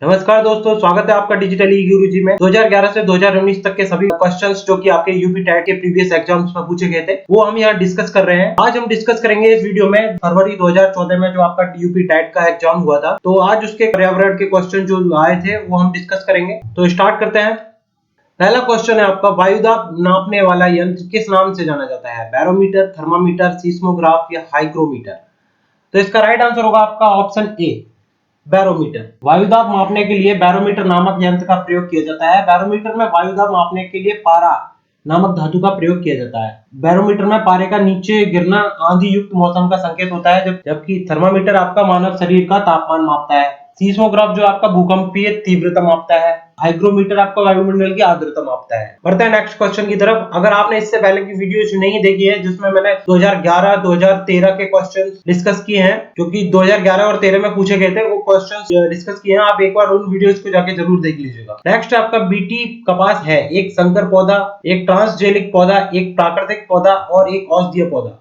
नमस्कार दोस्तों, स्वागत है आपका डिजिटल ई गुरुजी में। 2011 से 2019 तक के सभी क्वेश्चंस जो कि आपके यूपी टेट के प्रीवियस एग्जाम्स में पूछे गए थे वो हम यहाँ डिस्कस कर रहे हैं। आज हम डिस्कस करेंगे इस वीडियो में फरवरी 2014 में जो आपका यूपी टेट का एग्जाम हुआ था, तो आज उसके पर्यावरण के क्वेश्चन जो आए थे वो हम डिस्कस करेंगे। तो स्टार्ट करते हैं। पहला क्वेश्चन है आपका, वायुदाब नापने वाला यंत्र किस नाम से जाना जाता है? बैरोमीटर, थर्मामीटर, सीस्मोग्राफ या हाइग्रोमीटर? तो इसका राइट आंसर होगा आपका ऑप्शन ए, बैरोमीटर। वायुदाब मापने के लिए बैरोमीटर नामक यंत्र का प्रयोग किया जाता है। बैरोमीटर में वायुदाब मापने के लिए पारा नामक धातु का प्रयोग किया जाता है। बैरोमीटर में पारे का नीचे गिरना आंधी युक्त मौसम का संकेत होता है, जबकि थर्मामीटर आपका मानव शरीर का तापमान मापता है। सीस्मोग्राफ जो आपका भूकंपीय तीव्रता मापता है। हाइग्रोमीटर आपका वायुमंडल की आर्द्रता मापता है। बढ़ते हैं नेक्स्ट क्वेश्चन की तरफ। अगर आपने इससे पहले की वीडियोस नहीं देखी है जिसमें मैंने 2011, 2013 के क्वेश्चंस डिस्कस किए हैं, जो कि 2011 और 13 में पूछे गए थे, वो क्वेश्चंस डिस्कस किए हैं। आप एक बार उन वीडियोस को जाके जरूर देख लीजिएगा। नेक्स्ट आपका बीटी कपास है एक संकर पौधा, एक ट्रांसजेनिक पौधा, एक प्राकृतिक पौधा और एक औषधीय पौधा।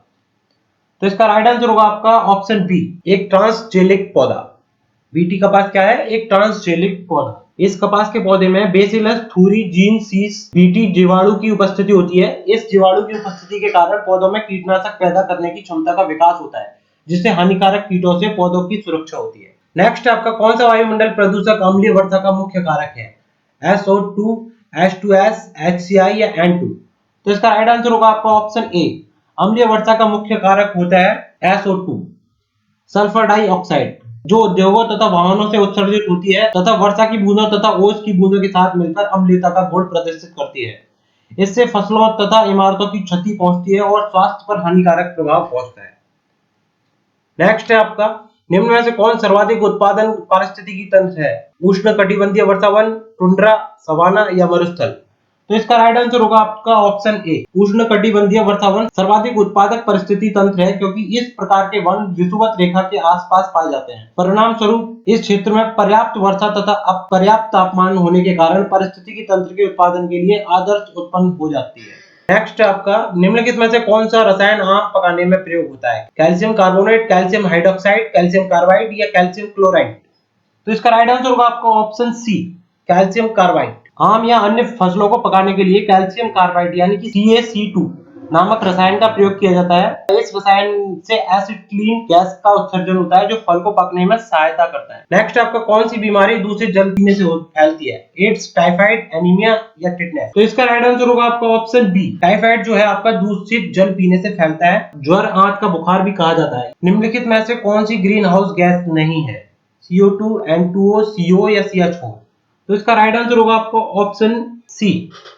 तो इसका राइट आंसर होगा आपका ऑप्शन बी, एक ट्रांसजेनिक पौधा। बीटी कपास क्या है? एक ट्रांसजेनिक पौधा। इस कपास के पौधे में बेसिलस थूरिजिनसिस बीटी जीवाणु की उपस्थिति होती है। इस जीवाणु की उपस्थिति के कारण पौधों में कीटनाशक पैदा करने की क्षमता का विकास होता है, जिससे हानिकारक कीटों से पौधों की सुरक्षा होती है। नेक्स्ट आपका, कौन सा वायुमंडल प्रदूषक अम्लीय वर्षा का मुख्य कारक है? SO2, H2S, HCI या N2? तो इसका राइट आंसर होगा आपका ऑप्शन ए, अम्लीय वर्षा का मुख्य कारक होता है SO2, सल्फर डाइऑक्साइड, जो उद्योगों तथा वाहनों से उत्सर्जित होती है तथा वर्षा की बूंदों तथा ओस की बूंदों के साथ मिलकर अम्लीयता का गुण प्रदर्शित करती है। इससे फसलों तथा इमारतों की क्षति पहुंचती है और स्वास्थ्य पर हानिकारक प्रभाव पहुंचता है। नेक्स्ट है आपका, निम्न में से कौन सर्वाधिक उत्पादन पारिस्थितिकी तंत्र है? उष्णकटिबंधीय वर्षावन, टुंड्रा, सवाना या मरुस्थल? तो इसका राइट आंसर होगा आपका ऑप्शन ए, उष्णकटिबंधीय वर्षावन सर्वाधिक उत्पादक परिस्थिति तंत्र है, क्योंकि इस प्रकार के वन विषुवत रेखा के आसपास पाए जाते हैं। परिणाम स्वरूप इस क्षेत्र में पर्याप्त वर्षा तथा अपर्याप्त तापमान होने के कारण पारिस्थितिकी तंत्र के उत्पादन के लिए आदर्श उत्पन्न हो जाती है। नेक्स्ट आपका, निम्नलिखित में से कौन सा रसायन आम पकाने में प्रयोग होता है? Calcium carbonate, calcium hydroxide, calcium carbide या कैल्शियम क्लोराइड? तो इसका राइट आंसर होगा आपका ऑप्शन सी, कैल्शियम कार्बाइड। आम या अन्य फसलों को पकाने के लिए कैल्शियम कार्बाइड यानी कि CaC2 नामक रसायन का प्रयोग किया जाता है। इस रसायन से एसिटिलीन गैस का उत्सर्जन होता है, जो फल को पकने में सहायता करता है। नेक्स्ट आपका, कौन सी बीमारी दूषित जल पीने से फैलती है? एड्स, टाइफाइड, एनीमिया या टिटनेस? तो इसका राइट आंसर होगा आपका ऑप्शन बी, टाइफाइड जो है आपका दूषित जल पीने से फैलता है। ज्वर, आंत का बुखार भी कहा जाता है। निम्नलिखित में से कौन सी ग्रीन हाउस गैस नहीं है? CO2, N2O, CO या CH4? तो इसका राइट आंसर होगा आपको ऑप्शन सी,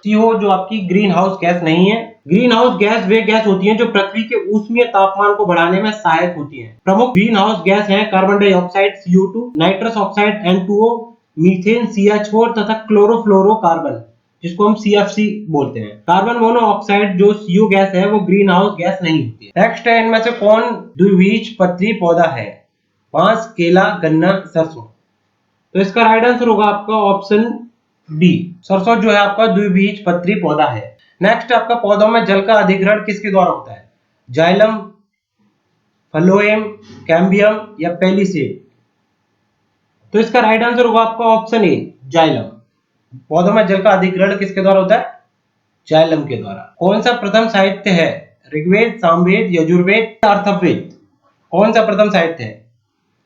CO जो आपकी ग्रीन हाउस गैस नहीं है। ग्रीन हाउस गैस वे गैस होती हैं जो पृथ्वी के ऊष्मीय तापमान को बढ़ाने में सहायक होती हैं। प्रमुख ग्रीन हाउस गैस हैं carbon dioxide CO2, nitrous oxide N2O, methane CH4 तथा क्लोरोफ्लोरोकार्बन जिसको हम CFC बोलते हैं। कार्बन मोनोऑक्साइड जो CO गैस है वो ग्रीन हाउस गैस नहीं होती है। नेक्स्ट है, इनमें से कौन द्विबीजपत्री पौधा है? बांस, केला, गन्ना, सरसों? तो इसका राइट आंसर होगा आपका ऑप्शन डी, सरसों जो है आपका द्विबीजपत्री पौधा है। नेक्स्ट आपका, पौधों में जल का अधिग्रहण किसके द्वारा होता है? जाइलम, फ्लोएम, कैम्बियम या पेलिसेड? तो इसका राइट आंसर होगा आपका ऑप्शन ए, जाइलम। पौधों में जल का अधिग्रहण किसके द्वारा होता है? जाइलम के द्वारा। कौन सा प्रथम साहित्य है? ऋग्वेद, सामवेद, यजुर्वेद, अथर्ववेद? कौन सा प्रथम साहित्य है?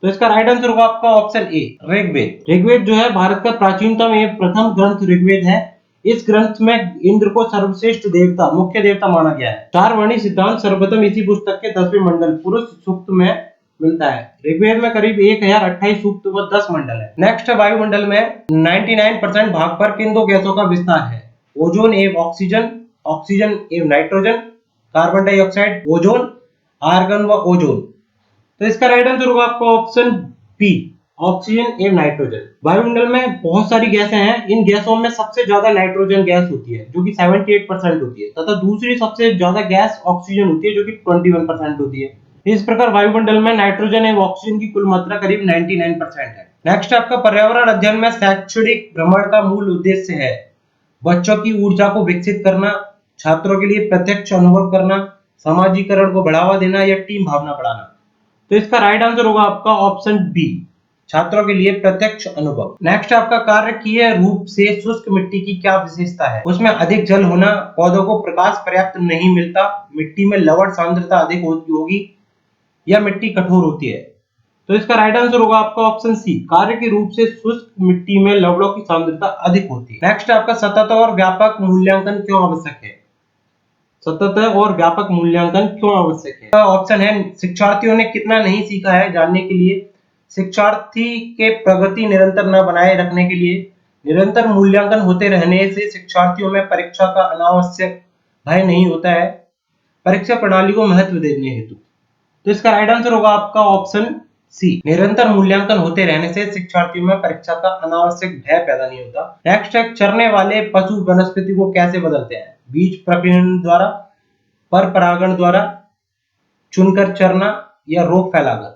तो इसका राइट आंसर होगा आपका ऑप्शन ए, ऋग्वेद। ऋग्वेद जो है भारत का प्राचीनतम एवं प्रथम ग्रंथ ऋग्वेद है। इस ग्रंथ में इंद्र को सर्वश्रेष्ठ देवता, मुख्य देवता माना गया है। चार वर्णी सिद्धांत सर्वप्रथम इसी पुस्तक के 10वें मंडल पुरुष सूक्त में मिलता है। ऋग्वेद में करीब 1028 सूक्त व 10 मंडल है। नेक्स्ट वायुमंडल में 99% भाग पर किन दो गैसों का विस्तार है? ओजोन एवं ऑक्सीजन, ऑक्सीजन एवं nitrogen, carbon dioxide, ozone, argon व ओजोन? तो इसका राइट आंसर होगा आपका ऑप्शन बी, ऑक्सीजन एवं नाइट्रोजन। वायुमंडल में बहुत सारी गैसें हैं। इन गैसों में सबसे ज्यादा नाइट्रोजन गैस होती है जो कि 78% होती है, तथा दूसरी सबसे ज्यादा गैस ऑक्सीजन होती है जो कि 21% होती है। इस प्रकार वायुमंडल में नाइट्रोजन एवं ऑक्सीजन की कुल मात्रा करीब 99% है। नेक्स्ट आपका, पर्यावरण अध्ययन में शैक्षणिक भ्रमण का मूल उद्देश्य है बच्चों की ऊर्जा को विकसित करना, छात्रों के लिए प्रत्यक्ष अनुभव करना, समाजीकरण को बढ़ावा देना या टीम भावना बढ़ाना? तो इसका राइट आंसर होगा आपका ऑप्शन बी, छात्रों के लिए प्रत्यक्ष अनुभव। नेक्स्ट आपका कार्यकीय रूप से शुष्क मिट्टी की क्या विशेषता है? उसमें अधिक जल होना, पौधों को प्रकाश पर्याप्त नहीं मिलता, मिट्टी में लवण सांद्रता अधिक होगी या मिट्टी कठोर होती है। तो इसका राइट आंसर होगा आपका ऑप्शन सी, कार्य के रूप से शुष्क मिट्टी में लवणों की सांद्रता अधिक होती है। नेक्स्ट आपका सतत और व्यापक मूल्यांकन क्यों आवश्यक है? सतत और व्यापक मूल्यांकन क्यों आवश्यक है? ऑप्शन है, शिक्षार्थियों ने कितना नहीं सीखा है जानने के लिए, शिक्षार्थी के प्रगति निरंतर न बनाए रखने के लिए, निरंतर मूल्यांकन होते रहने से शिक्षार्थियों में परीक्षा का अनावश्यक भय नहीं होता है, परीक्षा प्रणाली को महत्व देने हेतु। तो इसका राइट आंसर होगा आपका ऑप्शन सी, निरंतर मूल्यांकन होते रहने से शिक्षार्थियों में परीक्षा का अनावश्यक भय पैदा नहीं होता। नेक्स्ट है, चरने वाले पशु वनस्पति को कैसे बदलते हैं? बीज प्रकीर्णन द्वारा, पर परागण द्वारा, चुनकर चरना या रोग फैलाकर।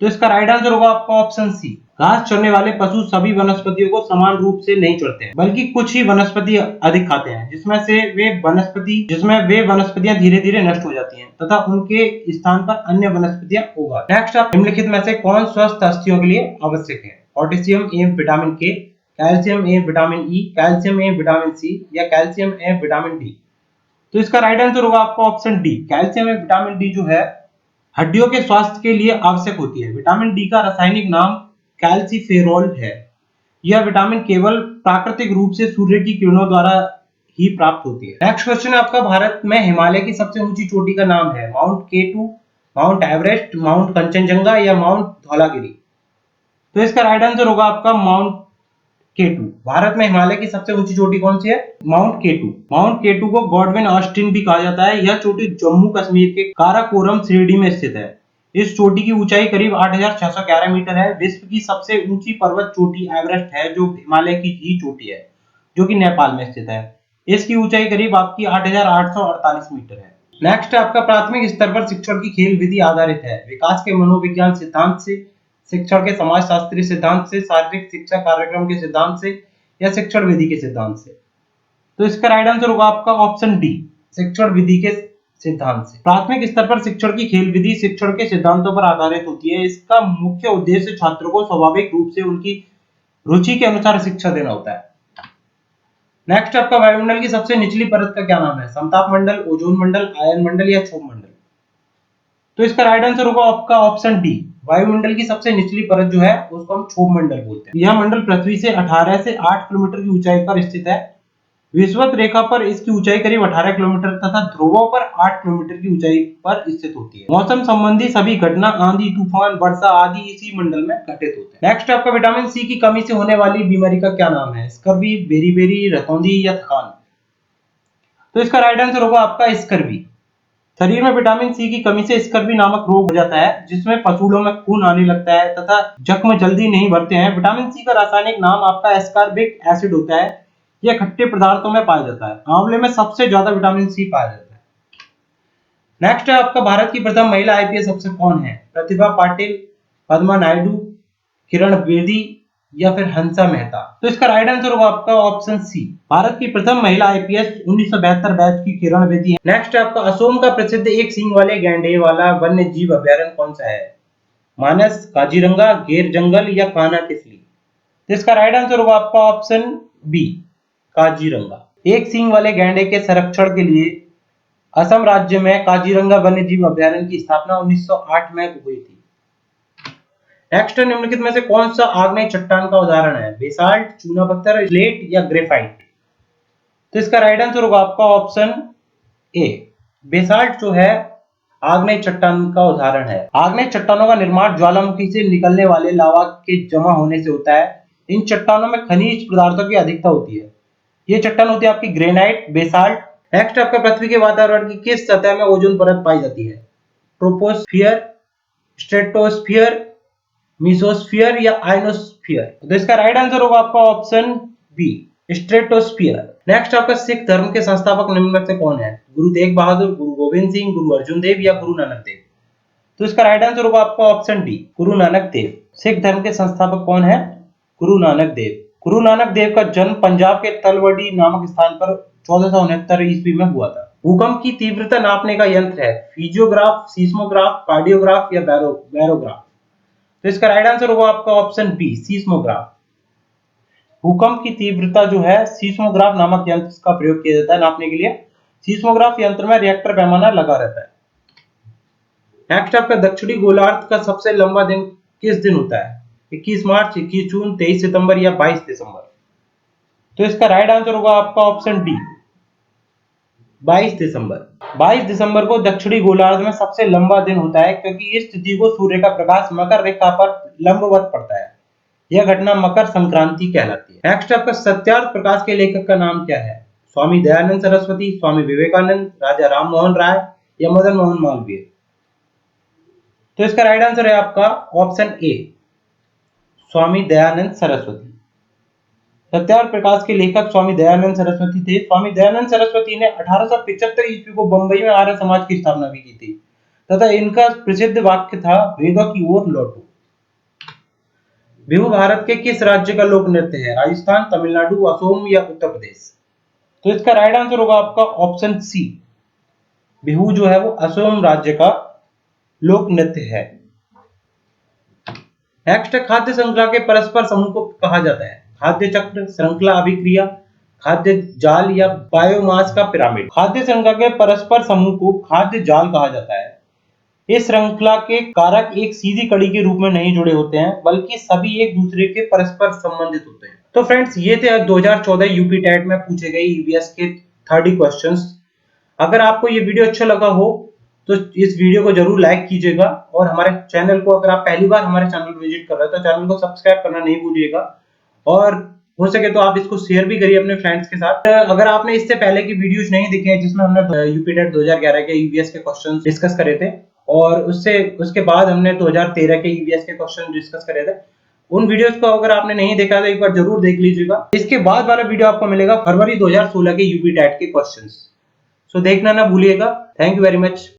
तो इसका राइट आंसर होगा आपका ऑप्शन सी, घास चरने वाले पशु सभी वनस्पतियों को समान रूप से नहीं चरते हैं, बल्कि कुछ ही वनस्पति अधिक खाते हैं, जिसमें वे वनस्पतियां धीरे धीरे नष्ट हो जाती हैं तथा उनके स्थान पर अन्य वनस्पतियां उगा। नेक्स्ट आप निम्नलिखित में से कौन स्वस्थ अस्थियों के लिए आवश्यक है? पोटेशियम एवं विटामिन के, कैल्शियम एवं विटामिन ई, कैल्शियम एवं विटामिन सी या कैल्शियम एवं विटामिन डी। तो इसका राइट आंसर होगा आपका ऑप्शन डी, कैल्शियम एवं विटामिन डी जो है हड्डियों के स्वास्थ्य के लिए आवश्यक होती है। विटामिन डी का रासायनिक नाम कैल्सीफेरॉल है। यह विटामिन केवल प्राकृतिक रूप से सूर्य की किरणों द्वारा ही प्राप्त होती है। नेक्स्ट क्वेश्चन आपका, भारत में हिमालय की सबसे ऊंची चोटी का नाम है? Mount K2, mount Everest, mount Kanchenjunga या माउंट धौलागिरी। तो इसका राइट आंसर होगा आपका माउंट केटू। भारत में हिमालय की सबसे ऊंची चोटी कौन सी है? Mount K2. माउंट केटू को गॉडविन ऑस्टिन भी कहा जाता है। यह चोटी जम्मू कश्मीर के काराकोरम श्रेणी में स्थित है। इस चोटी की ऊंचाई करीब 8611 मीटर है। विश्व की सबसे ऊंची पर्वत चोटी एवरेस्ट है, जो हिमालय की ही चोटी है, जो कि नेपाल में स्थित है। इसकी ऊंचाई करीब आपकी 8848 मीटर है। नेक्स्ट आपका, प्राथमिक स्तर पर शिक्षण की खेल विधि आधारित है? विकास के मनोविज्ञान सिद्धांत से, शिक्षण के समाजशास्त्री सिद्धांत से, शारीरिक शिक्षा कार्यक्रम के सिद्धांत से या शिक्षण विधि के सिद्धांत से। तो इसका राइट आंसर होगा आपका ऑप्शन डी, शिक्षण विधि के सिद्धांत से। प्राथमिक स्तर पर शिक्षण की खेल विधि शिक्षण के सिद्धांतों पर आधारित होती है। इसका मुख्य उद्देश्य छात्रों को स्वाभाविक रूप से उनकी रुचि के अनुसार शिक्षा देना होता है। नेक्स्ट आपका, वायुमंडल की सबसे निचली परत का क्या नाम है? समताप मंडल, ओजोन मंडल, आयन मंडल या क्षोभ मंडल। तो इसका राइट आंसर होगा आपका ऑप्शन डी, वायुमंडल की सबसे निचली परत जो है उसको हम क्षोभ मंडल बोलते हैं। यह मंडल पृथ्वी से 18 से 8 किलोमीटर की ऊंचाई पर स्थित है। विषुवत रेखा पर इसकी ऊंचाई करीब 18 किलोमीटर तथा ध्रुवों पर 8 किलोमीटर की ऊंचाई पर स्थित होती है। मौसम संबंधी सभी घटना, आंधी, तूफान, वर्षा आदि इसी मंडल में घटित होते हैं। नेक्स्ट आपका, विटामिन सी की कमी से होने वाली बीमारी का क्या नाम है? स्कर्वी, बेरी-बेरी, रतौंधी या थकान। तो इसका राइट आंसर होगा आपका स्कर्वी। शरीर में विटामिन सी की कमी से स्कर्वी नामक रोग हो जाता है, जिसमें फसूलों में खून आने लगता है तथा जख्म जल्दी नहीं भरते हैं। विटामिन सी का रासायनिक नाम आपका एस्कॉर्बिक एसिड होता है। यह खट्टे पदार्थों में पाया जाता है। आंवले में सबसे ज्यादा विटामिन सी पाया जाता है। नेक्स्ट है आपका, भारत की प्रथम महिला आईपीएस अफसर कौन है? प्रतिभा पाटिल, पद्मा नायडू, किरण बेदी या फिर हंसा मेहता। तो इसका राइट आंसर होगा आपका ऑप्शन सी, भारत की प्रथम महिला आईपीएस 1972 बैच की किरण बेदी है। नेक्स्ट आपका, असोम का प्रसिद्ध एक सींग वाले गैंडे वाला वन्य जीव अभ्यारण्य कौन सा है? मानस, काजीरंगा, घेर जंगल या कान्हा किसली। तो इसका राइट आंसर होगा आपका ऑप्शन बी, काजीरंगा। एक सींग वाले गैंडे के संरक्षण के लिए असम राज्य में काजीरंगा वन्य जीव अभ्यारण्य की स्थापना 1908 में हुई थी। नेक्स्ट, निम्नलिखित में से कौन सा आग्नेय चट्टान का उदाहरण है? बेसाल्ट, चूना पत्थर, स्लेट या ग्रेफाइट। तो इसका राइट आंसर होगा आपका ऑप्शन ए, बेसाल्ट जो है आग्नेय चट्टान का उदाहरण है। आग्नेय चट्टानों का निर्माण ज्वालामुखी से निकलने वाले लावा के जमा होने से होता है। इन चट्टानों में खनिज पदार्थों की अधिकता होती है। ये चट्टान होती है आपकी ग्रेनाइट, बेसाल्ट। नेक्स्ट आपका, पृथ्वी के वातावरण की किस सतह में ओजोन परत पाई जाती है? ट्रोपोस्फियर, स्ट्रेटोस्फियर, मीसोस्फियर या आयनोस्फियर। तो इसका राइट आंसर होगा आपका ऑप्शन बी, स्ट्रेटोस्फियर। नेक्स्ट आपका, सिख धर्म के संस्थापक निम्न में से कौन है? गुरु तेग बहादुर, गुरु गोविंद सिंह, गुरु अर्जुन देव या गुरु नानक देव। तो इसका राइट आंसर होगा आपका ऑप्शन डी, गुरु नानक देव। सिख धर्म के संस्थापक कौन है? गुरु नानक देव। गुरु नानक देव का जन्म पंजाब के तलवडी नामक स्थान पर 1469 ईस्वी में हुआ था। भूकंप की तीव्रता नापने का यंत्र है? फिजियोग्राफ, सीस्मोग्राफ, कार्डियोग्राफ या बैरोग्राफ। तो इसका राइट आंसर होगा आपका ऑप्शन बी, सीस्मोग्राफ। भूकंप की तीव्रता जो है सीस्मोग्राफ नामक यंत्र का प्रयोग किया जाता है नापने के लिए। सीस्मोग्राफ यंत्र में रिएक्टर पैमाना लगा रहता है। नेक्स्ट आपका दक्षिणी गोलार्ध का सबसे लंबा दिन किस दिन होता है? 21 मार्च, 21 जून, 23 सितंबर या 22 दिसंबर? तो इसका राइट आंसर होगा आपका ऑप्शन डी, 22 दिसंबर। 22 दिसंबर को दक्षिणी गोलार्ध में सबसे लंबा दिन होता है क्योंकि इस तिथि को सूर्य का प्रकाश मकर रेखा पर लंबवत पड़ता है। यह घटना मकर संक्रांति कहलाती है। नेक्स्ट आपका सत्यार्थ प्रकाश के लेखक का नाम क्या है? स्वामी दयानंद सरस्वती, स्वामी विवेकानंद, राजा राम मोहन राय या मदन मोहन मालवीय? तो इसका राइट आंसर है आपका ऑप्शन ए, स्वामी दयानंद सरस्वती। सत्यार्थ प्रकाश के लेखक स्वामी दयानंद सरस्वती थे। स्वामी दयानंद सरस्वती ने 1875 ईस्वी को बंबई में आर्य समाज की स्थापना भी की थी तथा इनका प्रसिद्ध वाक्य था, वेदों की ओर लौटो। बिहू भारत के किस राज्य का लोक नृत्य है? राजस्थान, तमिलनाडु, असम या उत्तर प्रदेश? तो इसका राइट आंसर होगा आपका ऑप्शन सी, बिहू जो है वो असम राज्य का लोक नृत्य है। नेक्स्ट, खाद्य श्रृंखला के परस्पर समूह को कहा जाता है? खाद्य चक्र, श्रृंखला अभिक्रिया, खाद्य जाल या बायोमास का पिरामिड? खाद्य श्रृंखला के परस्पर समूह को खाद्य जाल कहा जाता है। इस श्रृंखला के कारक एक सीधी कड़ी के रूप में नहीं जुड़े होते हैं बल्कि सभी एक दूसरे के परस्पर संबंधित होते हैं। तो फ्रेंड्स, ये थे 2014 यूपी टेट में पूछे गए ईवीएस के 30 क्वेश्चंस। अगर आपको ये वीडियो अच्छा लगा हो तो इस वीडियो को जरूर लाइक कीजिएगा और हमारे चैनल को, अगर आप पहली बार हमारे चैनल विजिट कर रहे हैं तो चैनल को सब्सक्राइब करना नहीं भूलिएगा और हो सके तो आप इसको शेयर भी करिए अपने फ्रेंड्स के साथ। अगर आपने इससे पहले की वीडियोज नहीं देखे हैं जिसमें हमने यूपी टेट 2011 के ईवीएस के क्वेश्चन डिस्कस करे थे और उसके बाद हमने 2013 के ईवीएस के क्वेश्चन डिस्कस करे थे, उन वीडियोस को अगर आपने नहीं देखा तो एक बार जरूर देख लीजिएगा। इसके बाद वाला वीडियो आपको मिलेगा फरवरी 2016 के यूपी टेट के क्वेश्चंस, सो देखना ना भूलिएगा। Thank you very much.